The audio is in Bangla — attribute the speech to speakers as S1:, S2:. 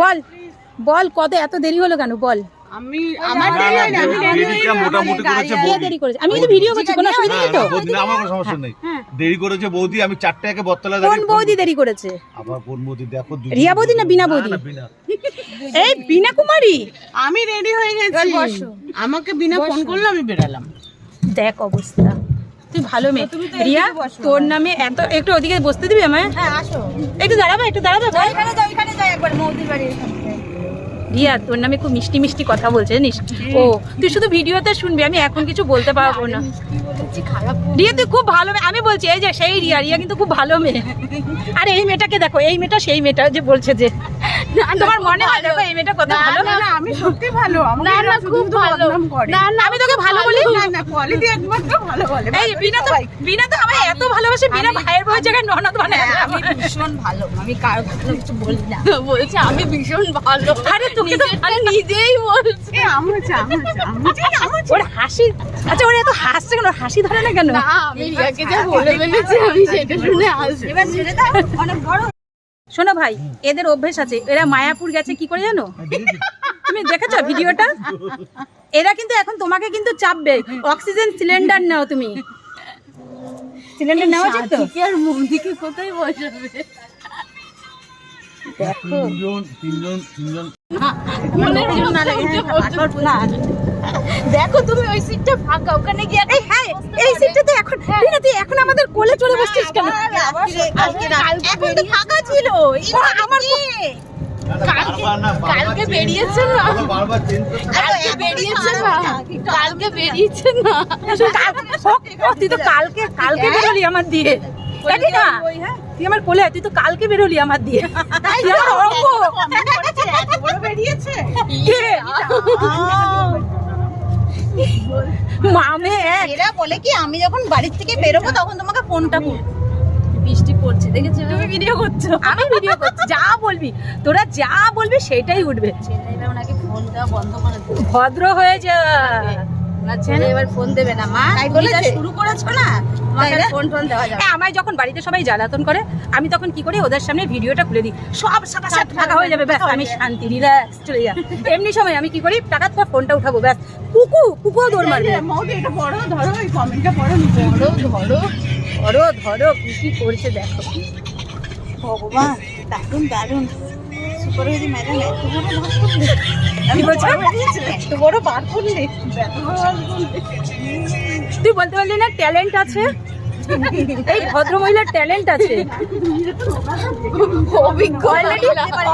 S1: বল বল কত এত দেরি হলো কেন বল?
S2: আমি আমার দেরি হয় না, আমি
S3: দেরিটা মোটামুটি করেছে
S1: কে দেরি করেছে? আমি কিন্তু ভিডিও করছি, কোনো অসুবিধা নেই তো?
S3: বৌদি না, আমার কোনো সমস্যা নেই। দেরি করেছে বৌদি, আমি 4টা একে বটতলা
S1: কোন বৌদি দেরি করেছে?
S3: আবার কোন বৌদি দেখো?
S1: রিয়া বৌদি না বিনা বৌদি? এই বিনা কুমারী।
S2: আমি রেডি হয়ে গেছি, আমাকে বিনা ফোন করলে আমি বেরালাম।
S1: দেখ অবস্থা, তুই ভালো মেয়ে। রিয়া তোর নামে এত, একটু ওদিকে বসতে দিবি আমায়?
S4: হ্যাঁ আসো,
S1: একটু দাঁড়াবে, একটু দাঁড়াবে।
S4: এখানে যাও একবার মৌদির বাড়ি।
S1: রিয়া তোর নামে খুব মিষ্টি মিষ্টি কথা বলছে জানিস? ও তুই শুধু ভিডিওতে শুনবি, আমি এখন কিছু বলতে পারবো না। রিয়া তুই খুব ভালো মেয়ে, আমি বলছি এই যে সেই রিয়া, রিয়া কিন্তু খুব ভালো মেয়ে। আরে এই মেয়েটাকে দেখো, এই মেয়েটা সেই মেয়েটা যে বলছে যে তোমার মনে হয়, দেখো এই মেয়েটা কত ভালো।
S2: না আমি সত্যি ভালো,
S4: না না খুব ভালো,
S1: না না আমি তোকে ভালো বলি
S2: না না, কোয়ালিটি একমাত্র ভালো বলে।
S1: এই বিনা তো আমায় এত ভালোবাসে, বিনা ভাইয়ের বউয়ের জায়গায় ননদ বানায়।
S4: আমি ভীষণ ভালো, আমি কারো ভালো কিছু বলি না। বলছে আমি ভীষণ ভালো।
S1: আরে তোকে তো
S4: নিজেই বলছে।
S1: ওর হাসি, আচ্ছা ওর এত হাসছে কেন? হাসি ধরে না কেন?
S4: আমি রিয়াকে যা বলে ফেলেছি আমি সেটা শুনে আসছি। এবার ছেড়ে দাও, অনেক বড়।
S1: শোনো ভাই, এদের অভ্যেস আছে, এরা মায়াপুর গেছে কি করে জানো? তুমি দেখেছো ভিডিওটা? এরা কিন্তু এখন তোমাকে কিন্তু চাপবে, অক্সিজেন সিলিন্ডার নাও, তুমি সিলিন্ডার নেওয়া উচিত তো।
S4: কি আর মৌদিকে কোথায় বসাবে?
S1: দেখো
S3: তিনজন
S4: দেখো তুমি ওই সিটটা ফাঁকা, ওখানে গিয়ে
S1: হ্যাঁ এই সিটটা তো এখন তুই এখন আমাদের কোলে চলে বসছিস কেন?
S4: এখন তো ফাঁকা ছিল।
S1: আমার
S4: কালকে বেরিয়েছে না,
S3: বারবার চেঞ্জ করতে
S4: কালকে বেরিয়েছে না, কালকে বেরিয়েছে না।
S1: তুই তো কালকে বেরোলি আমার দিয়ে, দেখি না তুই আমার কোলে, তুই তো কালকে বেরোলি আমার দিয়ে। তুই আমার অঙ্গ।
S2: বেরিয়েছে
S1: কে? মামে এক।
S4: এরা বলে কি আমি যখন বাড়ির থেকে বেরোবো তখন তোমাকে ফোনটা করবো। বৃষ্টি পড়ছে দেখেছো?
S1: তুমি ভিডিও করছো, আমি ভিডিও করছি, যা বলবি তোরা যা বলবি সেটাই উঠবে।
S4: ছেলেরা ওনাকে ফোন দেওয়া বন্ধ করে দেবে।
S1: ভদ্র হয়ে যা।
S4: না ছেলে এবার ফোন দেবে না মা, তুমি যা শুরু করেছো না, তোমাকে ফোন দেওয়া যাবে।
S1: আমায় যখন বাড়িতে সবাই জ্বালাতন করে, আমি তখন কি করি, ওদের সামনে ভিডিওটা খুলে দিই, সব সাটাসাট ফাঁকা হয়ে যাবে, ব্যাস আমি শান্তি, রিল্যাক্স চলে যা। এমনি সময় আমি কি করি, টাকা তো ফোনটা উঠাবো, ব্যাস কুকুও দৌড় মারবে।
S2: মৌদি এটা বড় ধরো, এই কমেন্টটা পড়ো।
S1: ধরো কি করছে দেখো।
S4: ভগবান দারুণ দারুণ, সুপার হিরো ম্যাডাম
S1: কি বলছো?
S4: এত বড় বার করলে।
S1: তুই বলতে পারলি না ট্যালেন্ট আছে? এই ভদ্র মহিলার ট্যালেন্ট আছে,
S4: অভিজ্ঞ